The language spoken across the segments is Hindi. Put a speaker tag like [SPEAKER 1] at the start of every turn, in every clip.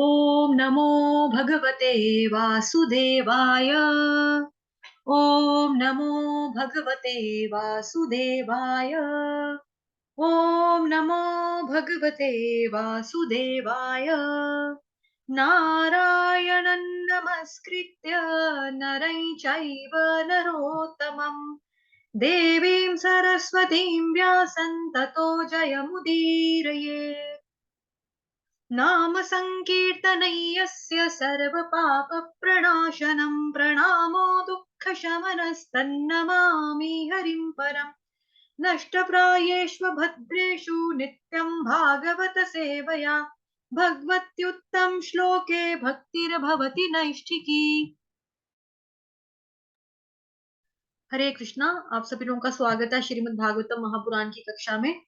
[SPEAKER 1] ओम नमो भगवते वासुदेवाय। ओम नमो भगवते वासुदेवाय। ओम नमो भगवते वासुदेवाय। नारायणं नमस्कृत्य नरं चैव नरोत्तमं देवीं सरस्वतीं व्यासं ततो जयमुदीरयेत्। नाम संकीर्तनं यस्य सर्वपापप्रणाशनं प्रणामो दुःखशमनस्तन्नमामि हरिं परम्। नष्टप्रायेष्व भद्रेषु नित्यं भागवत सेवया भगवत्युत्तम श्लोके भक्तिर्भवति नैष्ठिकी। हरे कृष्णा। आप सभी लोगों का स्वागत है श्रीमद् भागवतम महापुराण की कक्षा में।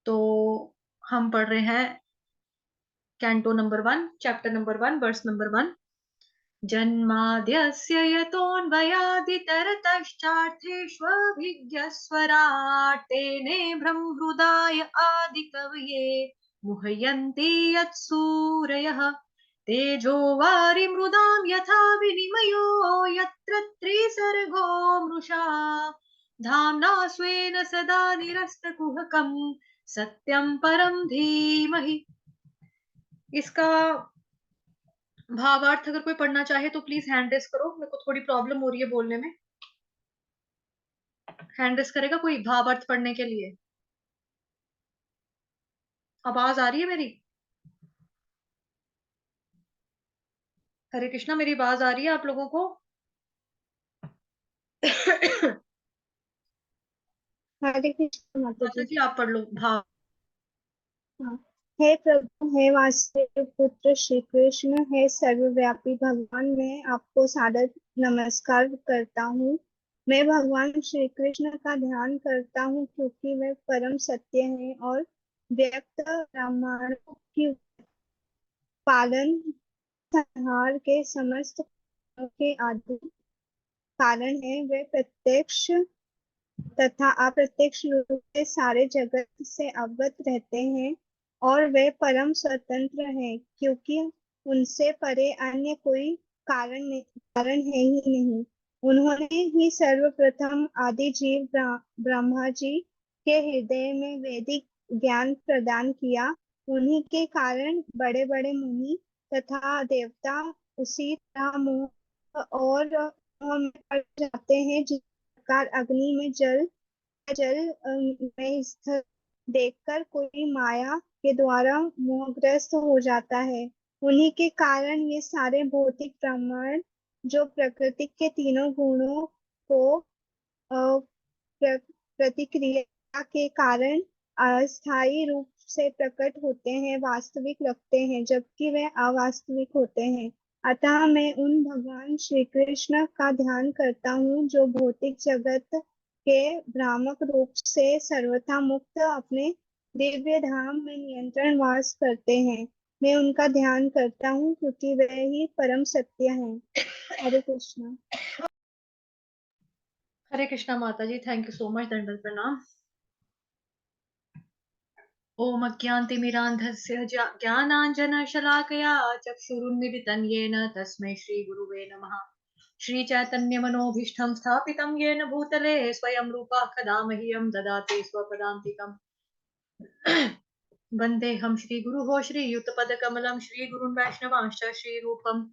[SPEAKER 1] तो हम पढ़ रहे हैं canto number 1, chapter number 1, verse number 1। जन्माद्यस्य यतोऽन्वयादितरतश्चार्थेष्वभिज्ञस्वराट् तेने ब्रह्महृदाय आदिकवये मुह्यन्ति यत्सूरयः तेजो वारिमृदां यथा विनिमयो यत्र त्रिसर्गो मृषा धाम्ना स्वेन सदा निरस्तकुहकं सत्यं परं धीमहि। इसका भावार्थ अगर कोई पढ़ना चाहे तो प्लीज हैंड रेस करो, मेरे को थोड़ी प्रॉब्लम हो रही है बोलने में। हैंड रेस करेगा कोई भावार्थ पढ़ने के लिए? आवाज आ रही है मेरी? हरे कृष्णा, मेरी आवाज आ रही है आप लोगों को?
[SPEAKER 2] हरे कृष्ण माता
[SPEAKER 1] माता
[SPEAKER 2] जी।
[SPEAKER 1] जी आप पढ़ लो भाव।
[SPEAKER 2] हाँ। हे प्रभु, हे वासुदेव पुत्र श्री कृष्ण, हे सर्वव्यापी भगवान, मैं आपको सादर नमस्कार करता हूँ। मैं भगवान श्री कृष्ण का ध्यान करता हूँ क्योंकि वे परम सत्य हैं और व्यक्त ब्राह्मणों की पालन संहार के समस्त कर्मों के आदि कारण है। वे प्रत्यक्ष तथा अप्रत्यक्ष रूप से सारे जगत से अवगत रहते हैं और वे परम स्वतंत्र हैं क्योंकि उनसे परे अन्य कोई कारण है ही नहीं। उन्होंने ही सर्वप्रथम आदि जीव ब्रह्मा जी के हृदय में वैदिक ज्ञान प्रदान किया। उन्हीं के कारण बड़े बड़े मुनि तथा देवता उसी तरह मोह और मोह में पड़ जाते हैं जिस प्रकार अग्नि में जल जल में स्थिर देखकर कोई माया के द्वारा मोहग्रस्त हो जाता है। उन्हीं के कारण ये सारे भौतिक प्रमाण जो प्रकृति के तीनों गुणों को प्रतिक्रिया के कारण अस्थायी रूप से प्रकट होते हैं, वास्तविक लगते हैं जबकि वे अवास्तविक होते हैं। अतः मैं उन भगवान श्री कृष्ण का ध्यान करता हूँ जो भौतिक जगत के भ्रामक रूप से सर्वथा मुक्त अपने दिव्य धाम में नियंत्रण वास करते हैं। मैं उनका ध्यान करता हूँ क्योंकि वे ही परम सत्य हैं। हरे कृष्णा।
[SPEAKER 1] हरे कृष्णा माता जी, थैंक यू सो मच, दंडवत प्रणाम। ओम अज्ञानतिमिरान्धस्य ज्ञानाञ्जनशलाकया चक्षुरुन्मिलितं येन तस्मै श्रीगुरुवे नमः। श्रीचैतन्यमनोभीष्टं स्थापितं येन भूतले स्वयं रूपः कदा मह्यं ददाति स्वपदान्तिकम्। वन्देऽहं श्रीगुरुः श्रीयुतपदकमलं श्रीगुरुन् वैष्णवांश्च श्रीरूपं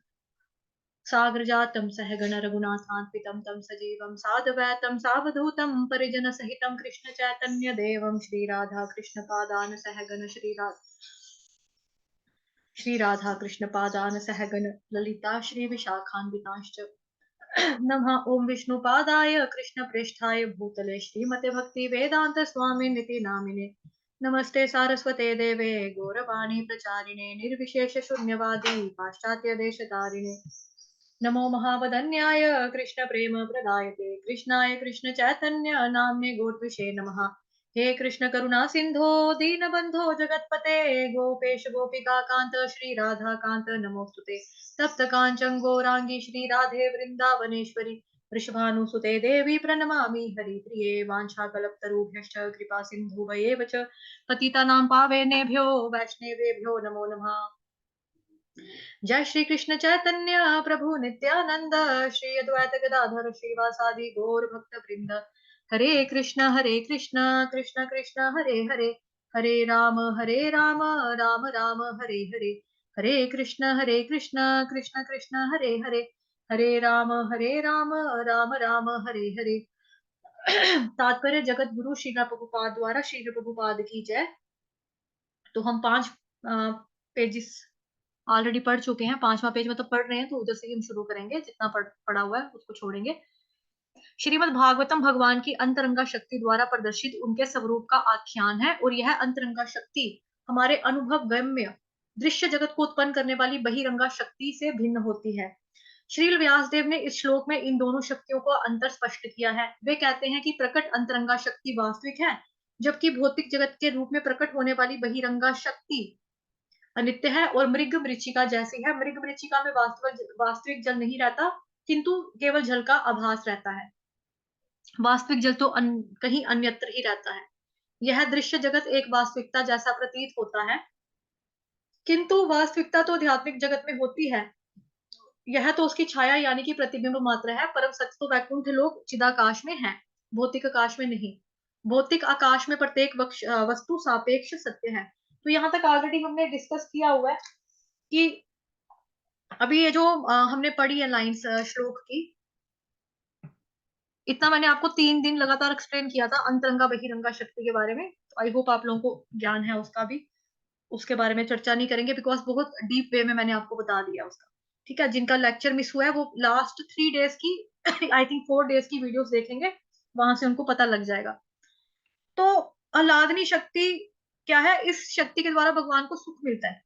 [SPEAKER 1] साग्रजातं सहगण रघुनाथान्वितं तं सजीवं साद्वैतं सावधूतं परिजनसहितं कृष्णचैतन्यदेवं श्रीराधा कृष्णपादान् सहगण श्रीराधा कृष्णपादान् सहगण ललिता श्रीविशाखान्वितांश्च नमः। ओम विष्णुपादाय कृष्णप्रेष्ठाय भूतले श्रीमते भक्ति वेदांत स्वामिनिति नामिने नमस्ते सारस्वते देवे गौरवाणी प्रचारिणे निर्विशेष शून्यवादी पाश्चात्य देशतारिणे नमो महावदन्याय कृष्ण प्रेम प्रदायते कृष्णाय कृष्ण चैतन्य नाम्ने गोत्विषे नमः। हे कृष्ण करुणा सिंधो दीनबंधो जगतपते गोपेश गोपिका कांत श्री राधा कांत नमोस्तुते। तप्त कांचन गौरांगी श्री राधे वृंदावनेश्वरी वृषभानुसुते देवी प्रणमामि हरिप्रिये वाञ्छाकल्पतरुभ्यश्च कृपा सिन्धुभयेव च पतितानां पावनेभ्यो वैष्णवेभ्यो नमो नमः। जय श्री कृष्ण चैतन्य प्रभु नित्यानंद, श्री अद्वैत गदाधर श्रीवासादि गौर भक्त वृंद। हरे कृष्ण कृष्ण कृष्ण हरे हरे, हरे राम राम राम हरे हरे। हरे कृष्ण कृष्ण कृष्ण हरे हरे, हरे राम राम हरे हरे। तात्पर्य जगत गुरु श्रील प्रभुपाद द्वारा श्रील प्रभुपाद की जय। तो हम 5 पेजेस ऑलरेडी पढ़ चुके हैं, 5वां पेज मतलब पढ़ रहे हैं, तो उधर से ही हम शुरू करेंगे, जितना पढ़ा हुआ है उसको छोड़ेंगे। श्रीमद् भागवतम भगवान की अंतरंगा शक्ति द्वारा प्रदर्शित उनके स्वरूप का आख्यान है, और यह अंतरंगा शक्ति हमारे अनुभव गम्य दृश्य जगत को उत्पन्न करने वाली बहिरंगा शक्ति से भिन्न होती है। श्रील व्यासदेव ने इस श्लोक में इन दोनों शक्तियों को अंतर स्पष्ट किया है। वे कहते हैं कि प्रकट अंतरंगा शक्ति वास्तविक है, जबकि भौतिक जगत के रूप में प्रकट होने वाली बहिरंगा शक्ति अनित्य है और मृग मृच्छिका जैसी है। मृग मृच्छिका में वास्तविक जल नहीं रहता, किंतु केवल जल का आभास रहता है। वास्तविक जल तो कहीं अन्यत्र ही रहता है। यह दृश्य जगत एक वास्तविकता जैसा प्रतीत होता है, किंतु वास्तविकता तो आध्यात्मिक जगत में होती है। यह तो उसकी छाया यानी कि प्रतिबिंब मात्र है। परम सत्य तो वैकुंठ लोक चिदाकाश में है, भौतिक आकाश में नहीं। भौतिक आकाश में प्रत्येक वस्तु सापेक्ष सत्य है। तो यहाँ तक ऑलरेडी हमने डिस्कस किया हुआ है कि अभी ये जो हमने पढ़ी है लाइंस श्लोक की, इतना मैंने आपको 3 दिन लगातार एक्सप्लेन किया था अंतरंगा बहिरंगा शक्ति के बारे में। आई होप आप लोगों को ज्ञान है उसका भी। उसके बारे में चर्चा नहीं करेंगे, बिकॉज बहुत डीप वे में मैंने आपको बता दिया उसका। ठीक है, जिनका लेक्चर मिस हुआ है वो लास्ट 3 डेज की आई थिंक 4 डेज की वीडियोस देखेंगे, वहां से उनको पता लग जाएगा। तो आह्लादनी शक्ति क्या है? इस शक्ति के द्वारा भगवान को सुख मिलता है।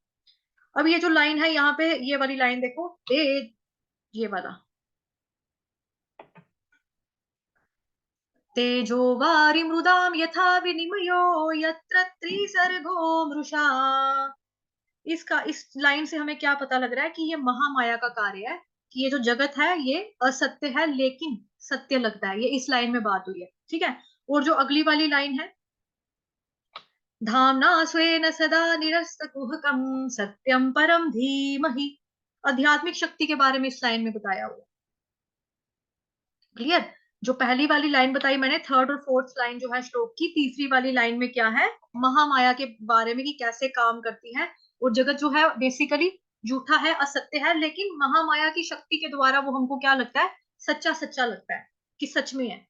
[SPEAKER 1] अब ये जो लाइन है यहाँ पे, ये वाली लाइन देखो, ये वाला, तेजो वारि मृदाम यथा विनिमयो यत्र त्रिसर्गो मृषा। इसका इस लाइन से हमें क्या पता लग रहा है कि ये महामाया का कार्य है, कि ये जो जगत है ये असत्य है लेकिन सत्य लगता है। ये इस लाइन में बात हुई है, ठीक है। और जो अगली वाली लाइन है, धामना स्वेन सदा निरस्तकुहकम सत्यम परम धीमहि, आध्यात्मिक शक्ति के बारे में इस लाइन में बताया हुआ। क्लियर? जो पहली वाली लाइन बताई मैंने, थर्ड और फोर्थ लाइन जो है श्लोक की, तीसरी वाली लाइन में क्या है? महामाया के बारे में कि कैसे काम करती है। और जगत जो है बेसिकली झूठा है, असत्य है, लेकिन महामाया की शक्ति के द्वारा वो हमको क्या लगता है? सच्चा सच्चा लगता है कि सच में है।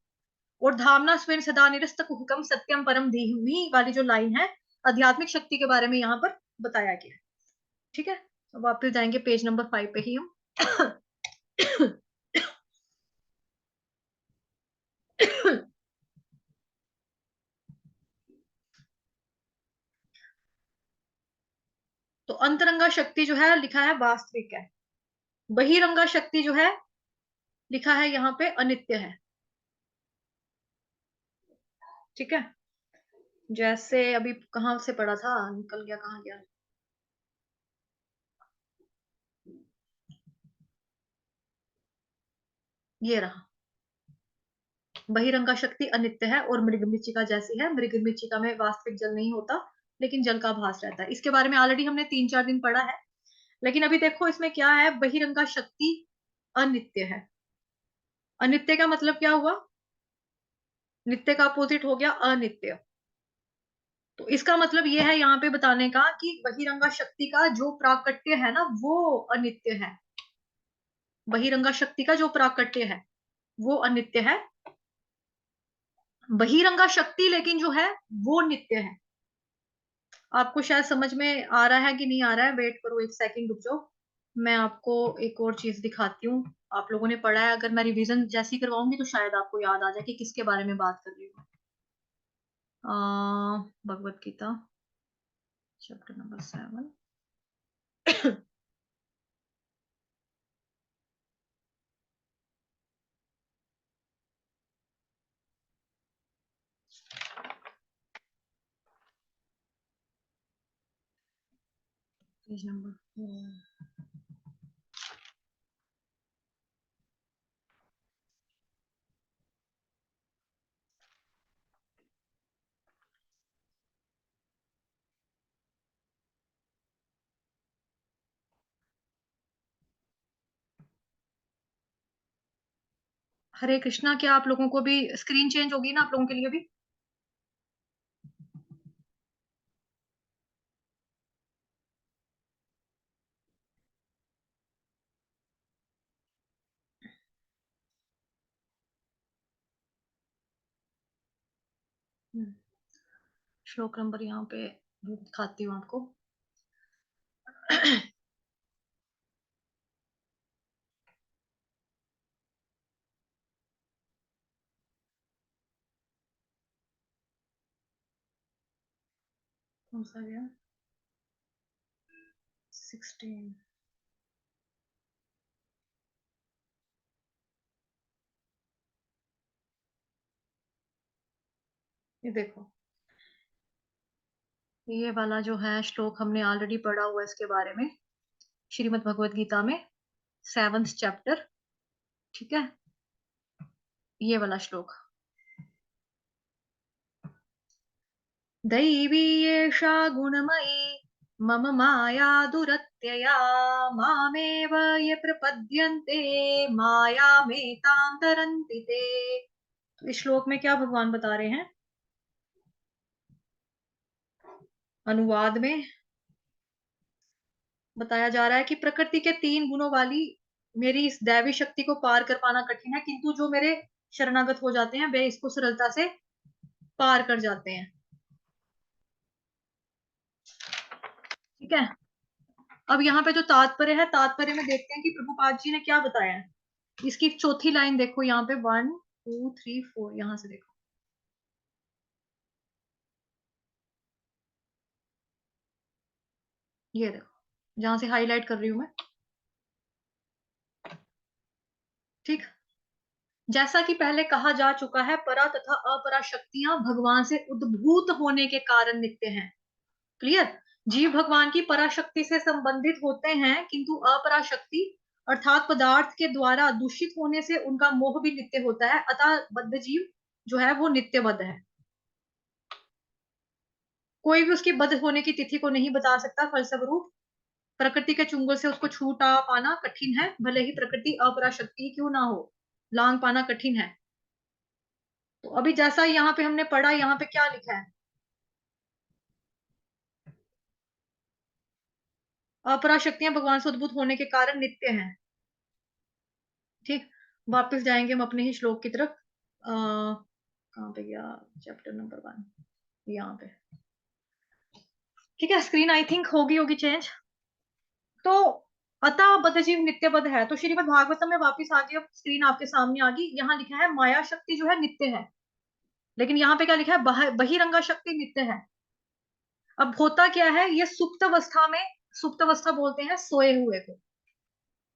[SPEAKER 1] और धामना स्वयं सदा निरस्त कुहकम सत्यम परम धीमी वाली जो लाइन है, आध्यात्मिक शक्ति के बारे में यहाँ पर बताया गया है। ठीक है, अब वापस जाएंगे पेज नंबर 5 पे ही हम। तो अंतरंगा शक्ति जो है लिखा है वास्तविक है, बहिरंगा शक्ति जो है लिखा है यहाँ पे अनित्य है। ठीक है, जैसे अभी कहाँ से पढ़ा था, निकल गया, कहाँ गया? ये रहा, बहिरंगा शक्ति अनित्य है और मृगमृच्छिका जैसी है। मृगमृच्छिका में वास्तविक जल नहीं होता, लेकिन जल का भास रहता है। इसके बारे में ऑलरेडी हमने 3-4 दिन पढ़ा है। लेकिन अभी देखो इसमें क्या है, बहिरंगा शक्ति अनित्य है। अनित्य का मतलब क्या हुआ? नित्य का अपोजिट हो गया अनित्य। तो इसका मतलब ये है यहाँ पे बताने का कि बहिरंगा शक्ति का जो प्राकट्य है ना, वो अनित्य है। बहिरंगा शक्ति का जो प्राकट्य है वो अनित्य है। बहिरंगा शक्ति लेकिन जो है वो नित्य है। आपको शायद समझ में आ रहा है कि नहीं आ रहा है? वेट करो एक सेकंड, रुक जाओ, मैं आपको एक और चीज दिखाती हूँ। आप लोगों ने पढ़ा है, अगर मैं रिवीजन जैसी करवाऊंगी तो शायद आपको याद आ जाए कि किसके बारे में बात कर रही हूँ। Bhagavad Gita chapter number 7। Page number 4। Hare Krishna, क्या आप लोगों को भी स्क्रीन चेंज होगी ना आप लोगों के लिए भी? श्लोक नंबर यहाँ पे दिखाती हूँ आपको। कौन सा गया? 16। ये देखो, ये वाला जो है श्लोक हमने ऑलरेडी पढ़ा हुआ है इसके बारे में, श्रीमद् भगवत गीता में 7th चैप्टर। ठीक है, ये वाला श्लोक। दैवी एषा गुणमयी मम माया दुरत्यया मामेव ये प्रपद्यन्ते मायामेतां तरन्ति ते। तो इस श्लोक में क्या भगवान बता रहे हैं? अनुवाद में बताया जा रहा है कि प्रकृति के 3 गुणों वाली मेरी इस दैवी शक्ति को पार कर पाना कठिन है, किंतु जो मेरे शरणागत हो जाते हैं वे इसको सरलता से पार कर जाते हैं। ठीक है, अब यहाँ पे जो तात्पर्य है, तात्पर्य में देखते हैं कि प्रभुपाद जी ने क्या बताया है। इसकी चौथी लाइन देखो यहाँ पे, 1 2 3 4, यहां से देखो। ये देखो जहां से हाईलाइट कर रही हूं मैं। ठीक, जैसा कि पहले कहा जा चुका है, परा तथा अपरा शक्तियां भगवान से उद्भूत होने के कारण नित्य हैं। क्लियर? जीव भगवान की पराशक्ति से संबंधित होते हैं, किंतु अपराशक्ति अर्थात पदार्थ के द्वारा दूषित होने से उनका मोह भी नित्य होता है। अतः बद्ध जीव जो है वो नित्य बद्ध है। कोई भी उसकी बद्ध होने की तिथि को नहीं बता सकता, फलस्वरूप प्रकृति के चुंगल से उसको छूटा पाना कठिन है, भले ही प्रकृति अपराशक्ति ही क्यों ना हो, लांग पाना कठिन है। तो अभी जैसा यहाँ पे हमने पढ़ा, यहाँ पे क्या लिखा है? अपराशक्तियां भगवान से उद्भूत होने के कारण नित्य हैं। ठीक, वापस जाएंगे हम अपने ही श्लोक की तरफ। कहाँ पे गया? चैप्टर नंबर 1, यहाँ पे। ठीक है, स्क्रीन आई थिंक होगी चेंज। तो अतः बद्ध जीव नित्य बद्ध है, तो श्रीमद् भागवतम में वापस आ गई। अब स्क्रीन आपके सामने आ गई, यहाँ लिखा है माया शक्ति जो है नित्य है, लेकिन यहाँ पे क्या लिखा है? बहिरंगा शक्ति नित्य है। अब होता क्या है, ये सुप्त अवस्था में, सुप्त अवस्था बोलते हैं सोए हुए को,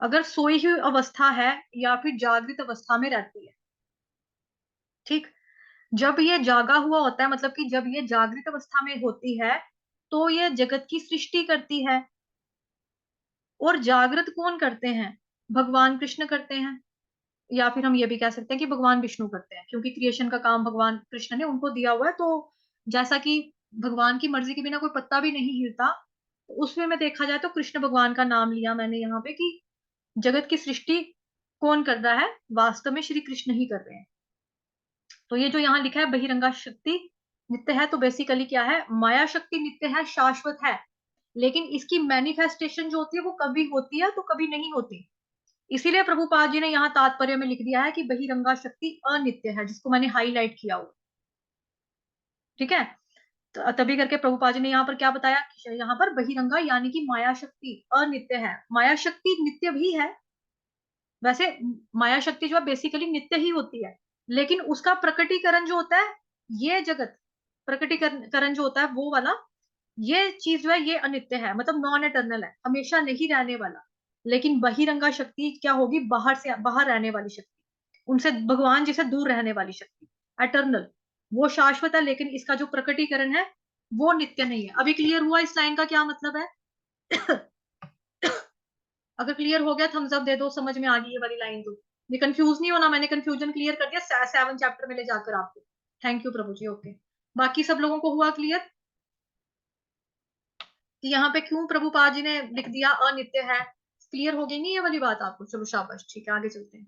[SPEAKER 1] अगर सोई हुई अवस्था है या फिर जागृत अवस्था में रहती है। ठीक, जब ये जागा हुआ होता है, मतलब कि जब ये जागृत अवस्था में होती है, तो ये जगत की सृष्टि करती है। और जागृत कौन करते हैं? भगवान कृष्ण करते हैं, या फिर हम ये भी कह सकते हैं कि भगवान विष्णु करते हैं, क्योंकि क्रिएशन का काम भगवान कृष्ण ने उनको दिया हुआ है। तो जैसा कि भगवान की मर्जी के बिना कोई पत्ता भी नहीं हिलता, तो उसमें में देखा जाए तो कृष्ण भगवान का नाम लिया मैंने यहाँ पे कि जगत की सृष्टि कौन कर रहा है? वास्तव में श्री कृष्ण ही कर रहे हैं। तो ये जो यहाँ लिखा है बहिरंगा शक्ति नित्य है, तो बेसिकली क्या है? माया शक्ति नित्य है, शाश्वत है, लेकिन इसकी मैनिफेस्टेशन जो होती है वो कभी होती है तो कभी नहीं होती। इसीलिए प्रभुपाद जी ने यहाँ तात्पर्य में लिख दिया है कि बहिरंगा शक्ति अनित्य है, जिसको मैंने हाईलाइट किया हुआ। ठीक है, तो तभी करके प्रभुपाद जी ने यहाँ पर क्या बताया? यहाँ पर बहिरंगा यानी कि माया शक्ति अनित्य है। माया शक्ति नित्य भी है वैसे, माया शक्ति जो है बेसिकली नित्य ही होती है, लेकिन उसका प्रकटीकरण जो होता है, ये जगत प्रकटीकरण जो होता है वो वाला, ये चीज जो है ये अनित्य है, मतलब नॉन एटर्नल है, हमेशा नहीं रहने वाला। लेकिन बहिरंगा शक्ति क्या होगी? बाहर से बाहर रहने वाली शक्ति, उनसे भगवान जी से दूर रहने वाली शक्ति, एटर्नल, वो शाश्वत है, लेकिन इसका जो प्रकटीकरण है वो नित्य नहीं है। अभी क्लियर हुआ इस लाइन का क्या मतलब है? अगर क्लियर हो गया थम्स अप दे दो, समझ में आ गई ये वाली लाइन तो। ये कंफ्यूज नहीं होना, मैंने कंफ्यूजन क्लियर कर दिया 7 चैप्टर में ले जाकर आपको। Thank you Prabhu ji. Okay, बाकी सब लोगों को हुआ क्लियर कि यहाँ पे क्यों प्रभुपाद जी ने लिख दिया अनित्य है? क्लियर हो गई नहीं ये वाली बात आपको? चलो शाबाश, ठीक है, आगे चलते हैं।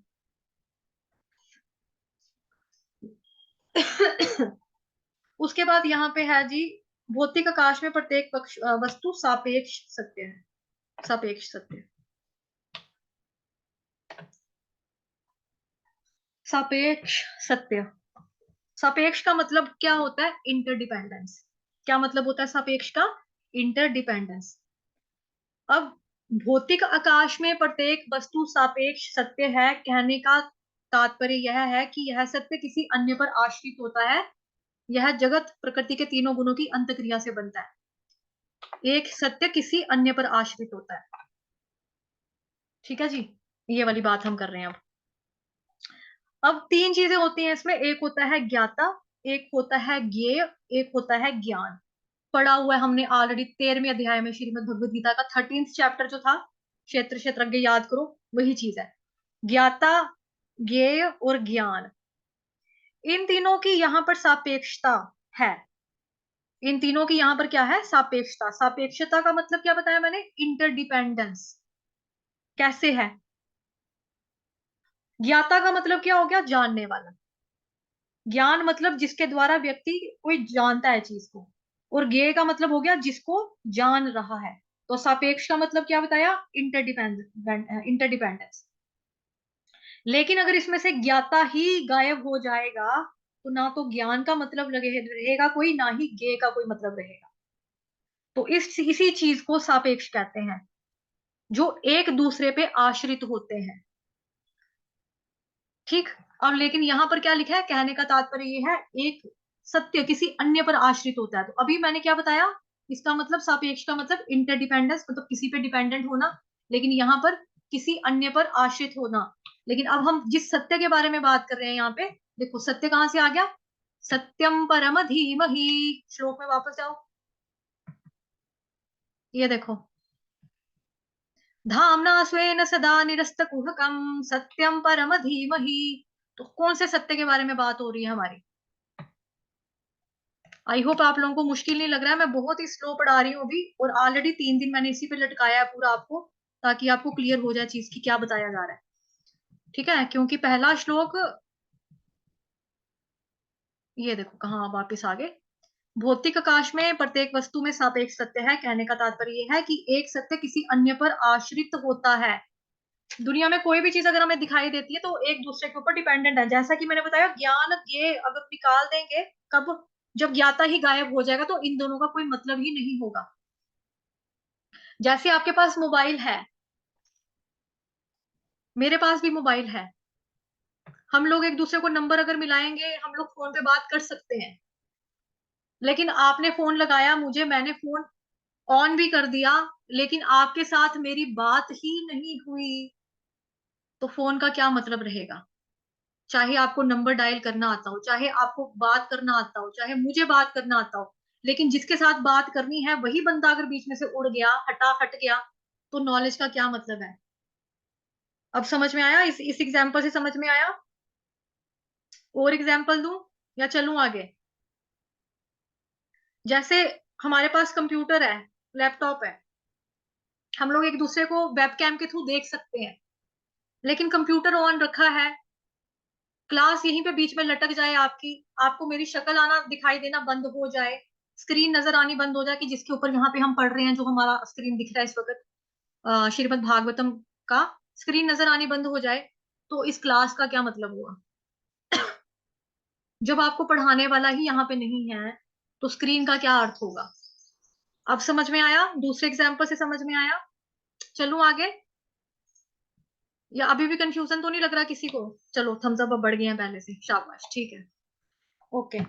[SPEAKER 1] उसके बाद यहाँ पे है जी, भौतिक आकाश में प्रत्येक वस्तु सापेक्ष सत्य है। सापेक्ष सत्य, सापेक्ष सत्य। सापेक्ष का मतलब क्या होता है? इंटरडिपेंडेंस। क्या मतलब होता है सापेक्ष का? इंटरडिपेंडेंस। अब भौतिक आकाश में प्रत्येक वस्तु सापेक्ष सत्य है, कहने का तात्पर्य यह है कि यह सत्य किसी अन्य पर आश्रित होता है। यह जगत प्रकृति के तीनों गुणों की अंतक्रिया से बनता है। एक सत्य किसी अन्य पर आश्रित होता है। ठीक है जी, ये वाली बात हम कर रहे हैं अब तीन चीजें होती हैं इसमें। एक होता है ज्ञाता, एक होता है ज्ञेय, एक होता है ज्ञान। पढ़ा हुआ है हमने ऑलरेडी 13वें अध्याय में श्रीमद् भगवद गीता का 13th चैप्टर जो था, क्षेत्र क्षेत्रज्ञ याद करो, वही चीज है। ज्ञाता, ज्ञेय और ज्ञान, इन तीनों की यहाँ पर सापेक्षता है। इन तीनों की यहाँ पर क्या है? सापेक्षता। सापेक्षता का मतलब क्या बताया मैंने? इंटरडिपेंडेंस। कैसे है? ज्ञाता का मतलब क्या हो गया? जानने वाला। ज्ञान मतलब जिसके द्वारा व्यक्ति कोई जानता है चीज को। और ज्ञेय का मतलब हो गया जिसको जान रहा है। तो सापेक्ष का मतलब क्या बताया? इंटरडिपेंडेंस। लेकिन अगर इसमें से ज्ञाता ही गायब हो जाएगा तो ना तो ज्ञान का मतलब रहेगा कोई, ना ही ज्ञेय का कोई मतलब रहेगा। तो इसी चीज को सापेक्ष कहते हैं, जो एक दूसरे पे आश्रित होते हैं। ठीक। अब लेकिन यहां पर क्या लिखा है? कहने का तात्पर्य ये है, एक सत्य किसी अन्य पर आश्रित होता है। तो अभी मैंने क्या बताया? इसका मतलब सापेक्ष का मतलब इंटरडिपेंडेंस, मतलब किसी पे डिपेंडेंट होना, लेकिन यहाँ पर किसी अन्य पर आश्रित होना। लेकिन अब हम जिस सत्य के बारे में बात कर रहे हैं यहाँ पे, देखो सत्य कहाँ से आ गया? सत्यम परम धीमहि। श्लोक में वापस जाओ, ये देखो, धामना स्वेन सदा निरस्तकुहकम सत्यम परम धीमहि। तो कौन से सत्य के बारे में बात हो रही है हमारी? आई होप आप लोगों को मुश्किल नहीं लग रहा है। मैं बहुत ही स्लो पढ़ा रही हूँ अभी, और ऑलरेडी 3 दिन मैंने इसी पे लटकाया है पूरा आपको, ताकि आपको क्लियर हो जाए चीज की क्या बताया जा रहा है। ठीक है, क्योंकि पहला श्लोक, ये देखो कहाँ वापिस आगे, भौतिक आकाश में प्रत्येक वस्तु में सापेक्ष सत्य है, कहने का तात्पर्य यह है कि एक सत्य किसी अन्य पर आश्रित होता है। दुनिया में कोई भी चीज अगर हमें दिखाई देती है तो एक दूसरे के ऊपर डिपेंडेंट है। जैसा कि मैंने बताया, ज्ञान ये अगर निकाल देंगे, कब? जब ज्ञाता ही गायब हो जाएगा तो इन दोनों का कोई मतलब ही नहीं होगा। जैसे आपके पास मोबाइल है, मेरे पास भी मोबाइल है, हम लोग एक दूसरे को नंबर अगर मिलाएंगे, हम लोग फोन पे बात कर सकते हैं। लेकिन आपने फोन लगाया मुझे, मैंने फोन ऑन भी कर दिया, लेकिन आपके साथ मेरी बात ही नहीं हुई, तो फोन का क्या मतलब रहेगा? चाहे आपको नंबर डायल करना आता हो, चाहे आपको बात करना आता हो, चाहे मुझे बात करना आता हो, लेकिन जिसके साथ बात करनी है वही बंदा अगर बीच में से उड़ गया, हट गया, तो नॉलेज का क्या मतलब है? अब समझ में आया? इस एग्जाम्पल से समझ में आया? और एग्जाम्पल दूं या चलूं आगे? जैसे हमारे पास कंप्यूटर है, लैपटॉप है, हम लोग एक दूसरे को वेबकैम के थ्रू देख सकते हैं, लेकिन कंप्यूटर ऑन रखा है, क्लास यहीं पे बीच में लटक जाए आपकी, आपको मेरी शक्ल आना दिखाई देना बंद हो जाए, स्क्रीन नजर आनी बंद हो जाए कि जिसके ऊपर यहाँ पे हम पढ़ रहे हैं, जो हमारा स्क्रीन दिख रहा है इस वक्त, श्रीमद् भागवतम का स्क्रीन नजर आनी बंद हो जाए, तो इस क्लास का क्या मतलब हुआ? जब आपको पढ़ाने वाला ही यहाँ पे नहीं है, तो स्क्रीन का क्या अर्थ होगा? अब समझ में आया? दूसरे एग्जाम्पल से समझ में आया? चलूं आगे, या अभी भी कंफ्यूजन तो नहीं लग रहा किसी को? चलो थम्स अप बढ़ गए हैं पहले से, शाबाश, ठीक है, ओके।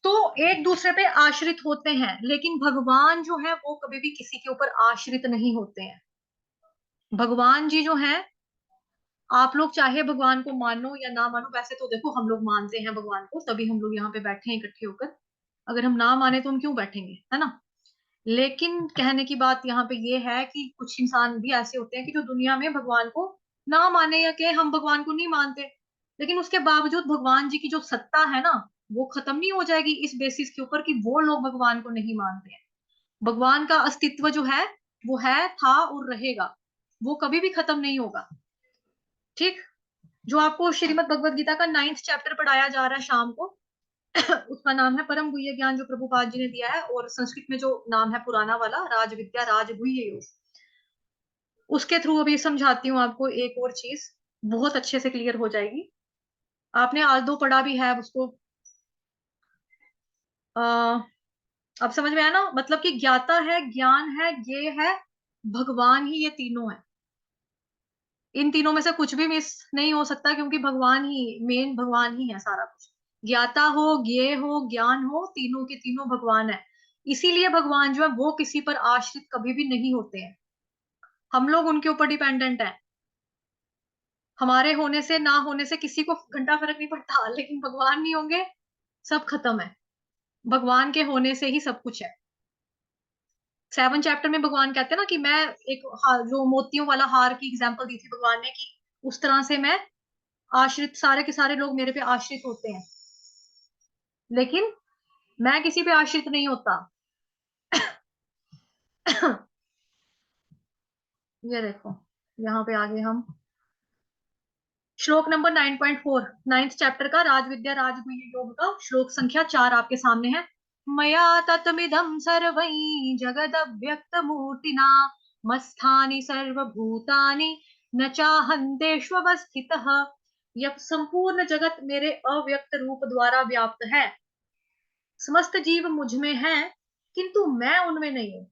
[SPEAKER 1] तो एक दूसरे पे आश्रित होते हैं, लेकिन भगवान जो है वो कभी भी किसी के ऊपर आश्रित नहीं होते हैं। भगवान जी जो हैं, आप लोग चाहे भगवान को मानो या ना मानो, वैसे तो देखो हम लोग मानते हैं भगवान को, तभी हम लोग यहाँ पे बैठे हैं इकट्ठे होकर। अगर हम ना माने तो हम क्यों बैठेंगे, है ना? लेकिन कहने की बात यहाँ पे ये है कि कुछ इंसान भी ऐसे होते हैं कि जो दुनिया में भगवान को ना माने, या कि हम भगवान को नहीं मानते, लेकिन उसके बावजूद भगवान जी की जो सत्ता है ना, वो खत्म नहीं हो जाएगी इस बेसिस के ऊपर कि वो लोग भगवान को नहीं मानते हैं। भगवान का अस्तित्व जो है वो है, था और रहेगा, वो कभी भी खत्म नहीं होगा। ठीक। जो आपको श्रीमद् भगवद गीता का 9th चैप्टर पढ़ाया जा रहा है शाम को, उसका नाम है परम गुह्य ज्ञान, जो प्रभुपाद जी ने दिया है, और संस्कृत में जो नाम है पुराना वाला राज विद्या राज गुह्य योग, उसके थ्रू अभी समझाती हूँ आपको एक और चीज, बहुत अच्छे से क्लियर हो जाएगी। आपने आल्दो पढ़ा भी है उसको, अब समझ में आया ना, मतलब कि ज्ञाता है, ज्ञान है, ज्ञेय है, भगवान ही, ये तीनों है। इन तीनों में से कुछ भी मिस नहीं हो सकता, क्योंकि भगवान ही मेन, भगवान ही है सारा कुछ। ज्ञाता हो, ज्ञेय हो, ज्ञान हो, तीनों के तीनों भगवान है। इसीलिए भगवान जो है वो किसी पर आश्रित कभी भी नहीं होते हैं। हम लोग उनके ऊपर डिपेंडेंट है। हमारे होने से ना होने से किसी को घंटा फर्क नहीं पड़ता, लेकिन भगवान नहीं होंगे सब खत्म है। भगवान के होने से ही सब कुछ है। 7 चैप्टर में भगवान कहते हैं ना कि मैं एक जो मोतियों वाला हार की एग्जांपल दी थी भगवान ने, कि उस तरह से मैं आश्रित, सारे के सारे लोग मेरे पे आश्रित होते हैं, लेकिन मैं किसी पे आश्रित नहीं होता। ये देखो, यहाँ पे आगे हम श्लोक नंबर 9.4, 9th चैप्टर का राजविद्या राजगुह्य योग का श्लोक संख्या 4 आपके सामने है। मया ततमिदं सर्वै जगदव्यक्त मूर्तिना मत्स्थानि सर्वभूतानि न चाहन्तेष्वस्थितः। यह संपूर्ण जगत मेरे अव्यक्त रूप द्वारा व्याप्त है। समस्त जीव मुझ में है, किंतु मैं उनमें नहीं हूं।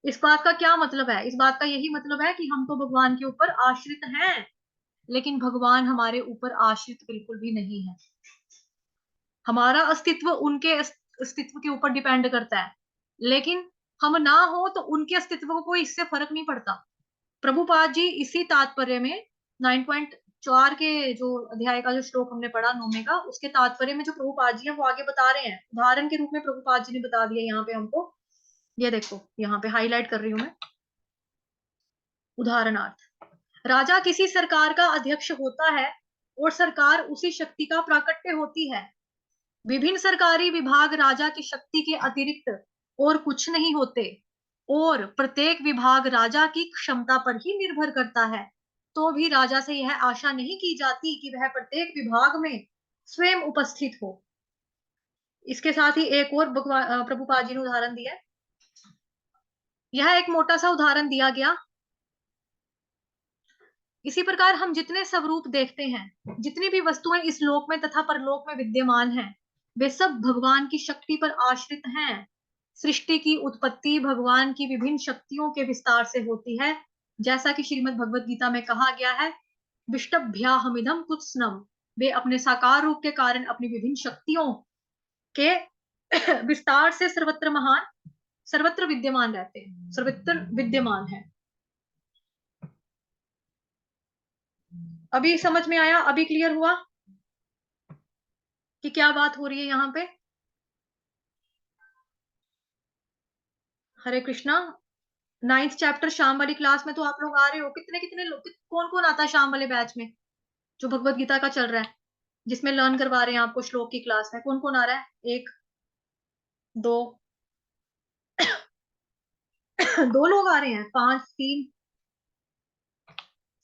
[SPEAKER 1] इस बात का क्या मतलब है? इस बात का यही मतलब है कि हम तो भगवान के ऊपर आश्रित हैं, लेकिन भगवान हमारे ऊपर आश्रित बिल्कुल भी नहीं है। हमारा अस्तित्व उनके अस्तित्व के ऊपर डिपेंड करता है, लेकिन हम ना हो तो उनके अस्तित्व को कोई इससे फर्क नहीं पड़ता। प्रभुपाद जी इसी तात्पर्य में 9.4 के जो अध्याय का जो श्लोक हमने पढ़ा 9वें का, उसके तात्पर्य में जो प्रभुपाद जी हैं वो आगे बता रहे हैं, उदाहरण के रूप में प्रभुपाद जी ने बता दिया यहाँ पे हमको। ये देखो, यहाँ पे हाईलाइट कर रही हूं मैं। उदाहरणार्थ, राजा किसी सरकार का अध्यक्ष होता है और सरकार उसी शक्ति का प्राकट्य होती है। विभिन्न सरकारी विभाग राजा की शक्ति के अतिरिक्त और कुछ नहीं होते, और प्रत्येक विभाग राजा की क्षमता पर ही निर्भर करता है। तो भी राजा से यह आशा नहीं की जाती कि वह प्रत्येक विभाग में स्वयं उपस्थित हो। इसके साथ ही एक और प्रभुपाद जी ने उदाहरण दिया है। यह एक मोटा सा उदाहरण दिया गया। इसी प्रकार हम जितने स्वरूप देखते हैं, जितनी भी वस्तुएं इस लोक में तथा परलोक में विद्यमान हैं, वे सब भगवान की शक्ति पर आश्रित हैं। सृष्टि की उत्पत्ति भगवान की विभिन्न शक्तियों के विस्तार से होती है, जैसा कि श्रीमद् भगवत गीता में कहा गया है, विष्टभ्याहमिदं कुत्सनम। वे अपने साकार रूप के कारण अपनी विभिन्न शक्तियों के विस्तार से सर्वत्र महान, सर्वत्र विद्यमान रहते हैं, सर्वत्र विद्यमान है। अभी समझ में आया? अभी क्लियर हुआ कि क्या बात हो रही है यहाँ पे? हरे कृष्णा। 9th चैप्टर शाम वाली क्लास में तो आप लोग आ रहे हो, कितने कितने लोग, कौन कौन आता है शाम वाले बैच में जो भगवत गीता का चल रहा है, जिसमें लर्न करवा रहे हैं आपको श्लोक की क्लास में? कौन कौन आ रहा है? 1 2 2 लोग आ रहे हैं, 5 3,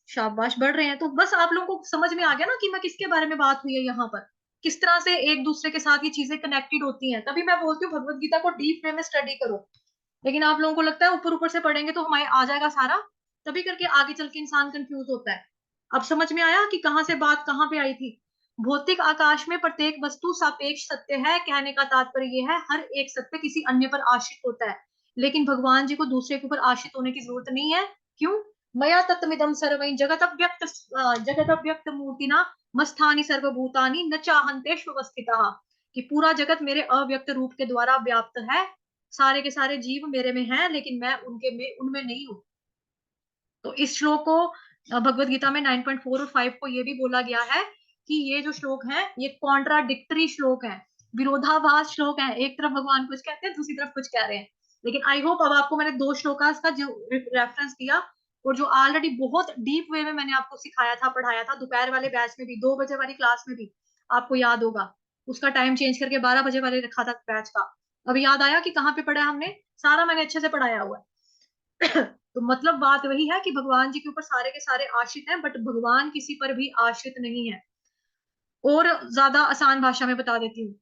[SPEAKER 1] शाबाश, बढ़ रहे हैं। तो बस आप लोगों को समझ में आ गया ना कि मैं किसके बारे में बात हुई है यहाँ पर, किस तरह से एक दूसरे के साथ ये चीजें कनेक्टेड होती हैं। तभी मैं बोलती हूँ भगवत गीता को डीप वे में स्टडी करो। लेकिन आप लोगों को लगता है ऊपर ऊपर से पढ़ेंगे तो हमारे आ जाएगा सारा, तभी करके आगे चल के इंसान कंफ्यूज होता है। अब समझ में आया कि कहाँ से बात कहाँ पे आई थी? भौतिक आकाश में प्रत्येक वस्तु सापेक्ष सत्य है। कहने का तात्पर्य यह है, हर एक सत्य किसी अन्य पर आश्रित होता है, लेकिन भगवान जी को दूसरे के ऊपर आश्रित होने की जरूरत नहीं है। क्यों? मया तत्मिदं सर्वं जगत अव्यक्त मूर्तिना मस्थानि सर्वभूतानि न चाहन्तेष्वस्थितः। कि पूरा जगत मेरे अव्यक्त रूप के द्वारा व्याप्त है, सारे के सारे जीव मेरे में हैं, लेकिन मैं उनमें नहीं हूं। तो इस श्लोक को भगवत गीता में 9.4 और 5 को ये भी बोला गया है कि ये जो श्लोक है ये कॉन्ट्राडिक्टरी श्लोक है, विरोधाभास श्लोक है। एक तरफ भगवान कुछ कहते हैं, दूसरी तरफ कुछ कह रहे हैं। लेकिन आई होप अब आपको मैंने 2 श्लोकास का जो रेफरेंस दिया, और जो ऑलरेडी बहुत डीप वे में मैंने आपको सिखाया था, पढ़ाया था दोपहर वाले बैच में भी, 2 बजे वाली क्लास में भी, आपको याद होगा। उसका टाइम चेंज करके 12 बजे वाले रखा था बैच का। अभी याद आया कि कहाँ पे पढ़ा हमने? सारा मैंने अच्छे से पढ़ाया हुआ है। तो मतलब बात वही है कि भगवान जी के ऊपर सारे के सारे आश्रित हैं, बट भगवान किसी पर भी आश्रित नहीं है। और ज्यादा आसान भाषा में बता देती हूँ।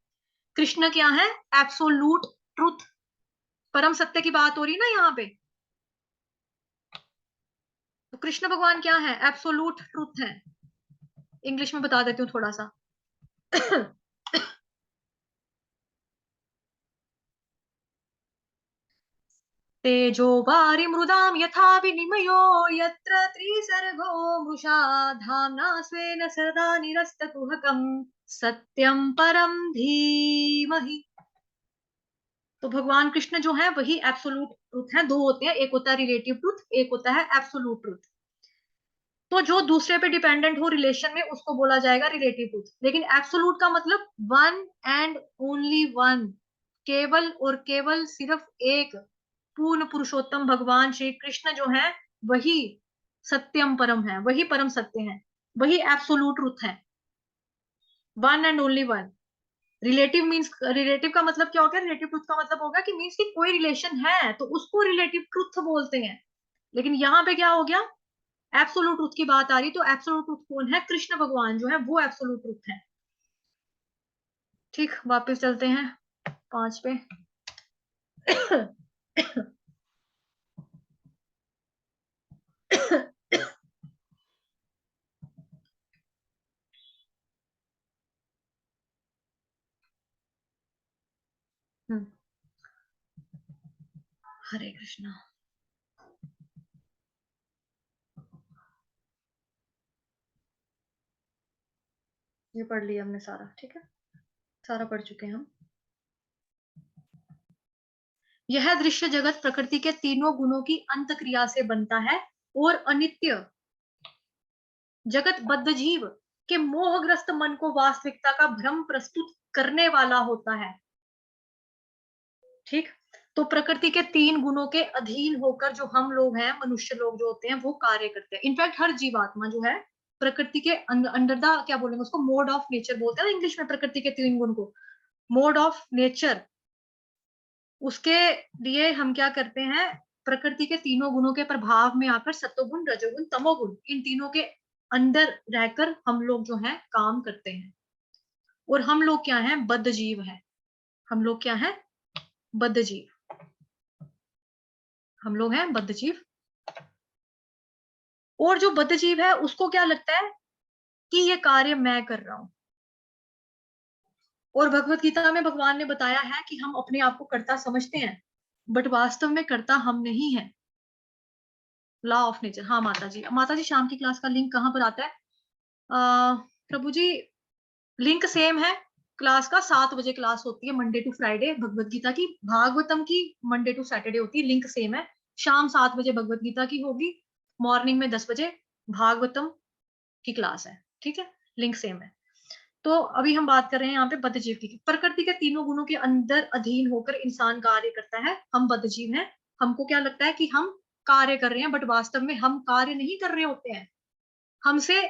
[SPEAKER 1] कृष्ण क्या है? एब्सोल्यूट ट्रुथ, परम सत्य की बात हो रही है ना यहाँ पे। तो कृष्ण भगवान क्या है? एब्सोल्यूट ट्रुथ है। इंग्लिश में बता देती हूँ थोड़ा सा। तेजो वारि मृदाम यथा विनिमयो यत्र त्रिसर्गो मृषा धाम्ना स्वेन सदा निरस्तकुहकं सत्यम परम धीमहि। तो भगवान कृष्ण जो है वही एब्सोल्यूट ट्रुथ है। दो होते हैं, एक होता है रिलेटिव ट्रुथ, एक होता है एब्सोल्यूट ट्रुथ। तो जो दूसरे पे डिपेंडेंट हो रिलेशन में उसको बोला जाएगा रिलेटिव ट्रुथ। लेकिन एब्सोल्यूट का मतलब वन एंड ओनली वन, केवल और केवल सिर्फ एक पूर्ण पुरुषोत्तम भगवान श्री कृष्ण जो है वही सत्यम परम है, वही परम सत्य है, वही एब्सोल्यूट ट्रुथ है। One and only one. Relative means, relative का मतलब क्या हो गया? रिलेटिव ट्रुथ का मतलब होगा कि मीन्स कि कोई रिलेशन है तो उसको रिलेटिव ट्रुथ बोलते हैं। लेकिन यहाँ पे क्या हो गया? एब्सोल्यूट ट्रुथ की बात आ रही, तो एब्सोल्यूट ट्रुथ कौन है? कृष्ण भगवान जो है वो एब्सोल्यूट ट्रुथ है। ठीक, वापस चलते हैं 5 पे। हरे कृष्णा। ये पढ़ लिया हमने सारा, ठीक है, सारा पढ़ चुके हैं हम। यह दृश्य जगत प्रकृति के तीनों गुणों की अंत क्रिया से बनता है और अनित्य जगत बद्ध जीव के मोहग्रस्त मन को वास्तविकता का भ्रम प्रस्तुत करने वाला होता है। ठीक, तो प्रकृति के 3 गुणों के अधीन होकर जो हम लोग हैं, मनुष्य लोग जो होते हैं वो कार्य करते हैं। इनफैक्ट हर जीवात्मा जो है प्रकृति के अंडर द, क्या बोलेंगे उसको, मोड ऑफ नेचर बोलते हैं ना इंग्लिश में, प्रकृति के 3 गुण को मोड ऑफ नेचर। उसके लिए हम क्या करते हैं? प्रकृति के तीनों गुणों के प्रभाव में आकर सत्वगुण, रजोगुण, तमोगुण, इन तीनों के अंदर रहकर हम लोग जो है काम करते हैं। और हम लोग क्या हैं? बद्ध जीव है। हम लोग क्या हैं? बद्ध जीव। हम लोग हैं बद्ध जीव। और जो बद्ध जीव है उसको क्या लगता है कि ये कार्य मैं कर रहा हूं। और भगवत गीता में भगवान ने बताया है कि हम अपने आप को कर्ता समझते हैं, बट वास्तव में कर्ता हम नहीं है। Law of nature. हाँ माता जी, माता जी शाम की क्लास का लिंक कहाँ पर आता है? प्रभु जी लिंक सेम है क्लास का, 7 बजे क्लास होती है Monday to Friday Bhagavad Gita की। भागवतम की मंडे टू सैटरडे होती है, लिंक सेम है। शाम 7 बजे भगवत गीता की होगी, मॉर्निंग में 10 बजे भागवतम की क्लास है, ठीक है, लिंक सेम है। तो अभी हम बात कर रहे हैं यहाँ पे बद्ध जीव की। प्रकृति के तीनों गुणों के अंदर अधीन होकर इंसान कार्य करता है। हम बद्ध जीव हैं। हमको क्या लगता है कि हम कार्य कर रहे हैं, बट वास्तव में हम कार्य नहीं कर रहे होते हैं। हमसे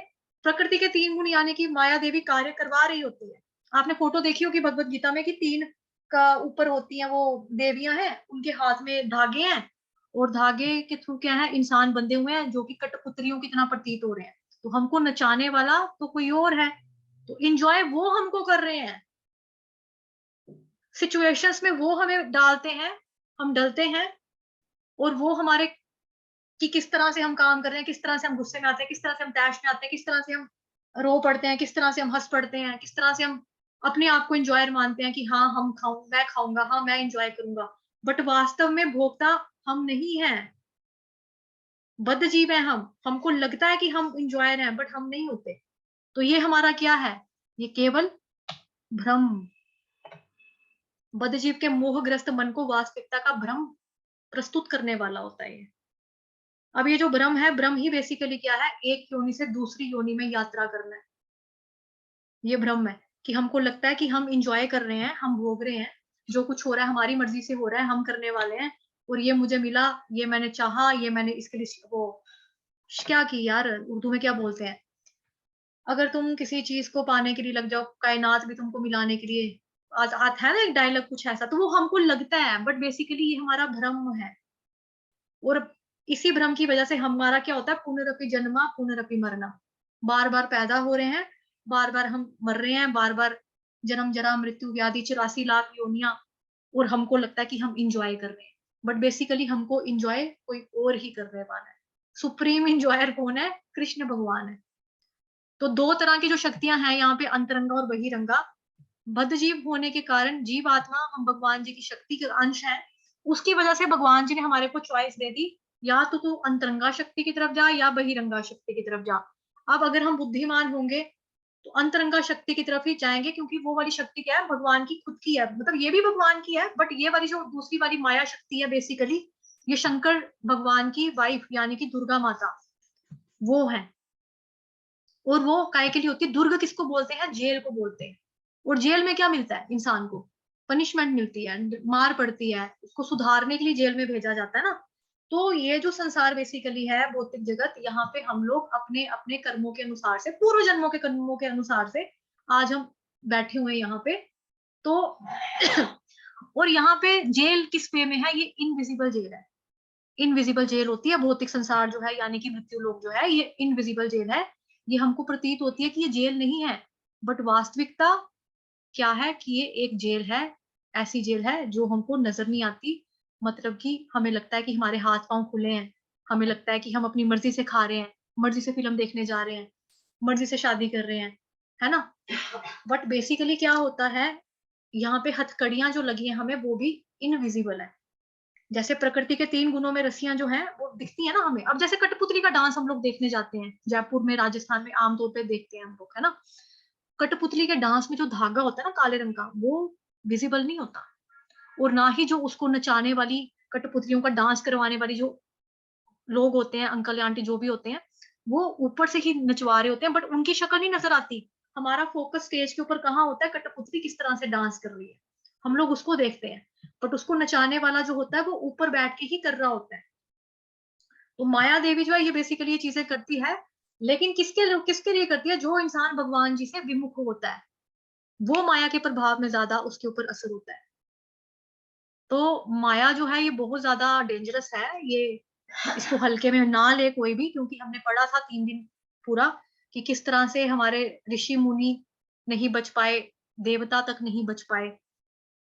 [SPEAKER 1] प्रकृति के 3 गुण यानी कि माया देवी कार्य करवा रही होती है। आपने फोटो देखी होगी भगवत गीता में कि 3 का ऊपर होती हैं वो देवियां हैं, उनके हाथ में धागे हैं और धागे के थ्रू क्या है? इंसान बंधे हुए हैं जो कि कठपुतलियों की तरह प्रतीत हो रहे हैं। तो हमको नचाने वाला तो कोई और है, तो इंजॉय वो हमको कर रहे हैं। सिचुएशंस में वो हमें डालते हैं, हम डलते हैं, और वो हमारे कि किस तरह से हम काम कर रहे हैं, किस तरह से हम गुस्से में आते हैं, किस तरह से हम तैश में आते हैं, किस तरह से हम रो पड़ते हैं, किस तरह से हम हंस पड़ते हैं, किस तरह से हम अपने आप को एंजॉयर मानते हैं कि हाँ हम मैं खाऊंगा, हाँ मैं एंजॉय करूंगा। बट वास्तव में भोक्ता हम नहीं है, बद्ध जीव है हम। हमको लगता है कि हम एंजॉयर हैं, बट हम नहीं होते। तो ये हमारा क्या है? ये केवल भ्रम। बद्ध जीव के मोहग्रस्त मन को वास्तविकता का भ्रम प्रस्तुत करने वाला होता है ये। अब ये जो भ्रम है, भ्रम ही बेसिकली क्या है? एक योनि से दूसरी योनि में यात्रा करना है। ये भ्रम है कि हमको लगता है कि हम इंजॉय कर रहे हैं, हम भोग रहे हैं, जो कुछ हो रहा है हमारी मर्जी से हो रहा है, हम करने वाले हैं। और ये मुझे मिला, ये मैंने चाहा, ये मैंने इसके लिए वो क्या की यार, उर्दू में क्या बोलते हैं, अगर तुम किसी चीज को पाने के लिए लग जाओ, कायनात भी तुमको मिलाने के लिए आता है ना एक डायलॉग कुछ ऐसा, तो वो हमको लगता है, बट बेसिकली ये हमारा भ्रम है। और इसी भ्रम की वजह से हमारा क्या होता है? पुनरअपि जन्मा पुनरअपि मरना। बार बार पैदा हो रहे हैं, बार बार हम मर रहे हैं, बार बार जन्म जरा मृत्यु व्याधि 84 लाख योनियां, और हमको लगता है कि हम इंजॉय कर रहे हैं, बट बेसिकली हमको इंजॉय कोई और ही करने वाला है। सुप्रीम इंजॉयर कौन है? कृष्ण भगवान है। तो दो तरह की जो शक्तियां हैं यहाँ पे, अंतरंगा और बहिरंगा। बद्ध जीव होने के कारण जीव आत्मा हम भगवान जी की शक्ति के अंश हैं, उसकी वजह से भगवान जी ने हमारे को चॉइस दे दी, या तो तू अंतरंगा शक्ति की तरफ जा या बहिरंगा शक्ति की तरफ जा। अब अगर हम बुद्धिमान होंगे तो अंतरंगा शक्ति की तरफ ही जाएंगे, क्योंकि वो वाली शक्ति क्या है? भगवान की खुद की है, मतलब ये भी भगवान की है, बट ये वाली जो दूसरी वाली माया शक्ति है बेसिकली, ये शंकर भगवान की वाइफ यानी कि दुर्गा माता वो है। और वो काय के लिए होती है? दुर्ग किसको बोलते हैं? जेल को बोलते हैं। और जेल में क्या मिलता है इंसान को? पनिशमेंट मिलती है, मार पड़ती है, उसको सुधारने के लिए जेल में भेजा जाता है ना। तो ये जो संसार बेसिकली है, भौतिक जगत, यहाँ पे हम लोग अपने अपने कर्मों के अनुसार से, पूर्व जन्मों के कर्मों के अनुसार से आज हम बैठे हुए हैं यहाँ पे। तो और यहाँ पे जेल किस वे में है? ये इनविजिबल जेल है। इनविजिबल जेल होती है भौतिक संसार जो है, यानी कि मृत्यु लोक जो है, ये इनविजिबल जेल है। ये हमको प्रतीत होती है कि ये जेल नहीं है, बट वास्तविकता क्या है कि ये एक जेल है। ऐसी जेल है जो हमको नजर नहीं आती, मतलब कि हमें लगता है कि हमारे हाथ पांव खुले हैं, हमें लगता है कि हम अपनी मर्जी से खा रहे हैं, मर्जी से फिल्म देखने जा रहे हैं, मर्जी से शादी कर रहे हैं, है ना। बट बेसिकली क्या होता है, यहाँ पे हथकड़ियां जो लगी हैं हमें, वो भी इनविजिबल है। जैसे प्रकृति के 3 गुणों में रस्सियां जो हैं वो दिखती है ना हमें। अब जैसे कठपुतली का डांस हम लोग देखने जाते हैं, जयपुर में, राजस्थान में आमतौर पे देखते हैं हम लोग, है ना। कठपुतली के डांस में जो धागा होता है ना काले रंग का, वो विजिबल नहीं होता। और ना ही जो उसको नचाने वाली, कठपुतलियों का डांस करवाने वाली जो लोग होते हैं, अंकल या आंटी जो भी होते हैं, वो ऊपर से ही नचवा रहे होते हैं, बट उनकी शक्ल नहीं नजर आती। हमारा फोकस स्टेज के ऊपर कहाँ होता है? कठपुतली किस तरह से डांस कर रही है, हम लोग उसको देखते हैं, बट उसको नचाने वाला जो होता है वो ऊपर बैठ के ही कर रहा होता है। तो माया देवी जो है ये बेसिकली ये चीजें करती है, लेकिन किसके लिए करती है? जो इंसान भगवान जी से विमुख होता है, वो माया के प्रभाव में ज्यादा उसके ऊपर असर होता है। तो माया जो है ये बहुत ज्यादा डेंजरस है, ये इसको हल्के में ना ले कोई भी, क्योंकि हमने पढ़ा था 3 दिन पूरा कि किस तरह से हमारे ऋषि मुनि नहीं बच पाए, देवता तक नहीं बच पाए।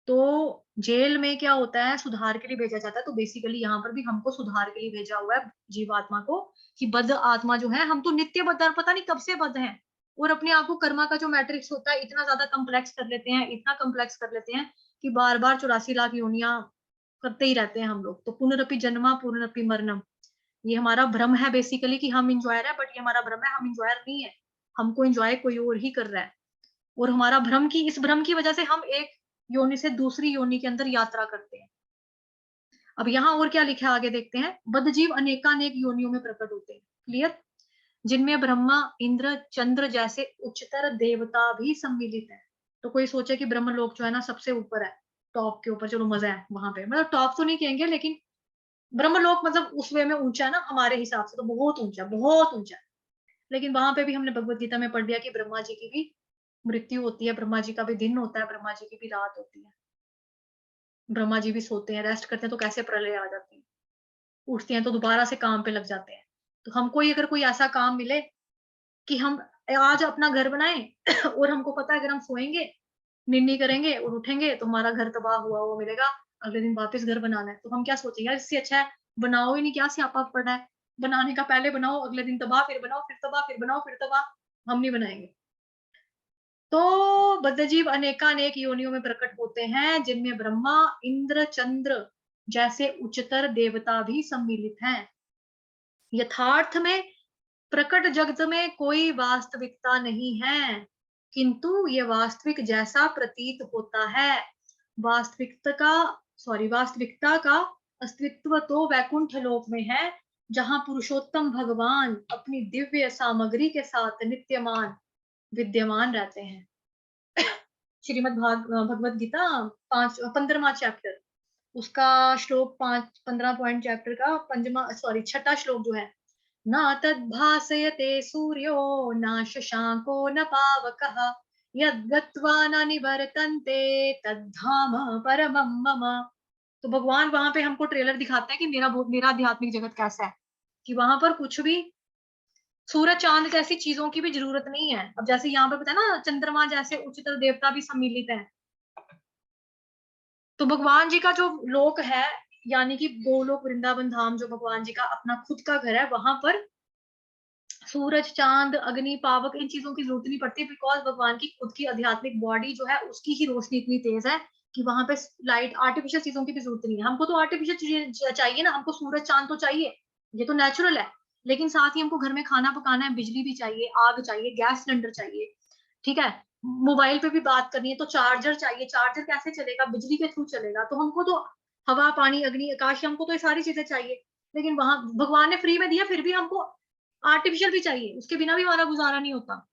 [SPEAKER 1] तो जेल में क्या होता है? सुधार के लिए भेजा जाता है। तो बेसिकली यहाँ पर भी हमको सुधार के लिए भेजा हुआ है जीवात्मा को, कि बद्ध आत्मा जो है, हम तो नित्य बद्ध और पता नहीं कब से बद्ध हैं, और अपने आप को कर्मा का जो मैट्रिक्स होता है इतना ज्यादा कम्प्लेक्स कर लेते हैं, इतना कम्प्लेक्स कर लेते हैं कि बार बार 84 लाख योनियां करते ही रहते हैं हम लोग। तो पुनरपि जन्मा पुनरपि मरणम, ये हमारा भ्रम है बेसिकली कि हम इंजॉयर है, बट ये हमारा भ्रम है, हम इंजॉयर नहीं है, हमको इंजॉय कोई और ही कर रहा है। और हमारा इस भ्रम की वजह से हम एक योनि से दूसरी योनि के अंदर यात्रा करते हैं। अब यहाँ और क्या लिखा है आगे देखते हैं। बद्ध जीव अनेकानेक योनियों में प्रकट होते हैं, क्लियर, जिनमें ब्रह्मा, इंद्र, चंद्र जैसे उच्चतर देवता भी सम्मिलित है। तो कोई सोचे कि ब्रह्मलोक जो है ना सबसे ऊपर है, टॉप के ऊपर, चलो मजा है वहां पे, मतलब टॉप तो नहीं कहेंगे, लेकिन ब्रह्मलोक मतलब उस वे में ऊंचा है ना, हमारे हिसाब से तो बहुत ऊंचा, बहुत ऊंचा। लेकिन वहां पे भी हमने भगवत गीता में पढ़ लिया कि ब्रह्मा जी की भी मृत्यु होती है, ब्रह्मा जी का भी दिन होता है, ब्रह्मा जी की भी रात होती है, ब्रह्मा जी भी सोते हैं, रेस्ट करते हैं, तो कैसे प्रलय आ जाती है, उठते हैं तो दोबारा से काम पे लग जाते हैं। तो हमको ही अगर कोई ऐसा काम मिले कि हम आज अपना घर बनाएं और हमको पता है अगर हम सोएंगे, निन्नी करेंगे और उठेंगे तो हमारा घर तबाह हुआ वो मिलेगा, अगले दिन वापस घर बनाना है, तो हम क्या सोचेंगे? यार इससे अच्छा है बनाओ ही नहीं, क्या स्यापा पड़ना है, बनाने का पहले बनाओ, अगले दिन तबाह, फिर बनाओ, फिर तबाह, फिर बनाओ, फिर तबाह, हम नहीं बनाएंगे। तो बद्धजीव अनेकानेक योनियों में प्रकट होते हैं, जिनमें ब्रह्मा, इंद्र, चंद्र जैसे उच्चतर देवता भी सम्मिलित हैं। यथार्थ में प्रकट जगत में कोई वास्तविकता नहीं है, किंतु ये वास्तविक जैसा प्रतीत होता है। वास्तविकता का वास्तविकता का अस्तित्व तो वैकुंठ लोक में है, जहां पुरुषोत्तम भगवान अपनी दिव्य सामग्री के साथ नित्यमान विद्यमान रहते हैं। भगवत गीता 15वां चैप्टर, उसका श्लोक 15 पॉइंट चैप्टर का पंचमा, छठा श्लोक जो है, न तद्भासयते सूर्यो न शशांको न पावकः यद्गत्वा न निवर्तन्ते तद्धाम परमं मम। तो भगवान वहां पे हमको ट्रेलर दिखाते हैं कि मेरा आध्यात्मिक जगत कैसा है, कि वहां पर कुछ भी सूरज चांद जैसी चीजों की भी जरूरत नहीं है। अब जैसे यहाँ पे पता है ना, चंद्रमा जैसे उच्चतर देवता भी सम्मिलित है। तो भगवान जी का जो लोक है, यानी कि गोलोक वृंदावन धाम, जो भगवान जी का अपना खुद का घर है, वहां पर सूरज चांद अग्नि पावक इन चीजों की जरूरत नहीं पड़ती, बिकॉज भगवान की खुद की आध्यात्मिक बॉडी जो है उसकी ही रोशनी इतनी तेज है कि वहां पे लाइट आर्टिफिशियल चीजों की भी जरूरत नहीं है। हमको तो आर्टिफिशियल चीजें चाहिए ना, हमको सूरज चांद तो चाहिए, ये तो नेचुरल है। लेकिन साथ ही हमको घर में खाना पकाना है, बिजली भी चाहिए, आग चाहिए, गैस सिलेंडर चाहिए, ठीक है। मोबाइल पे भी बात करनी है तो चार्जर चाहिए। चार्जर कैसे चलेगा? बिजली के थ्रू चलेगा। तो हमको तो हवा पानी अग्नि आकाश, हमको तो ये सारी चीजें चाहिए। लेकिन वहां भगवान ने फ्री में दिया, फिर भी हमको आर्टिफिशियल भी चाहिए, उसके बिना भी हमारा गुजारा नहीं होता।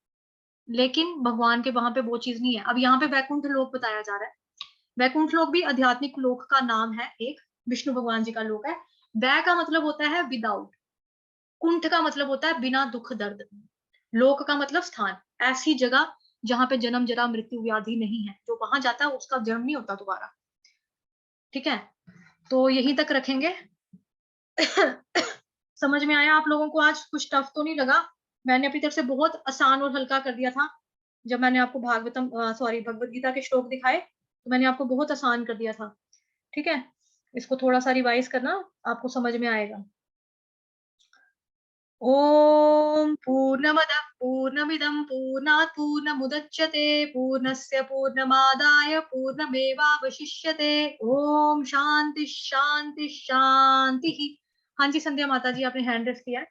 [SPEAKER 1] लेकिन भगवान के वहां पे वो चीज नहीं है। अब यहाँ पे वैकुंठ लोक बताया जा रहा है। वैकुंठ लोक भी आध्यात्मिक लोक का नाम है, एक विष्णु भगवान जी का लोक है। वै का मतलब होता है विदाउट, कुंठ का मतलब होता है बिना दुख दर्द, लोक का मतलब स्थान, ऐसी जगह जहां पे जन्म जरा मृत्यु व्याधि नहीं है। जो वहां जाता है उसका जन्म नहीं होता दोबारा, ठीक है। तो यहीं तक रखेंगे। समझ में आया आप लोगों को? आज कुछ टफ तो नहीं लगा? मैंने अपनी तरफ से बहुत आसान और हल्का कर दिया था। जब मैंने आपको भागवतम सॉरी भगवत गीता के श्लोक दिखाए तो मैंने आपको बहुत आसान कर दिया था, ठीक है। इसको थोड़ा सा रिवाइज करना, आपको समझ में आएगा। ओम पूर्णमदः पूर्णमिदं पूर्णात् पूर्णमुदच्यते पूर्णस्य पूर्णमादाय पूर्णमेवावशिष्यते। ओम शांति शांति शांति। हाँ जी संध्या माता जी, आपने हैंड रेस किया है।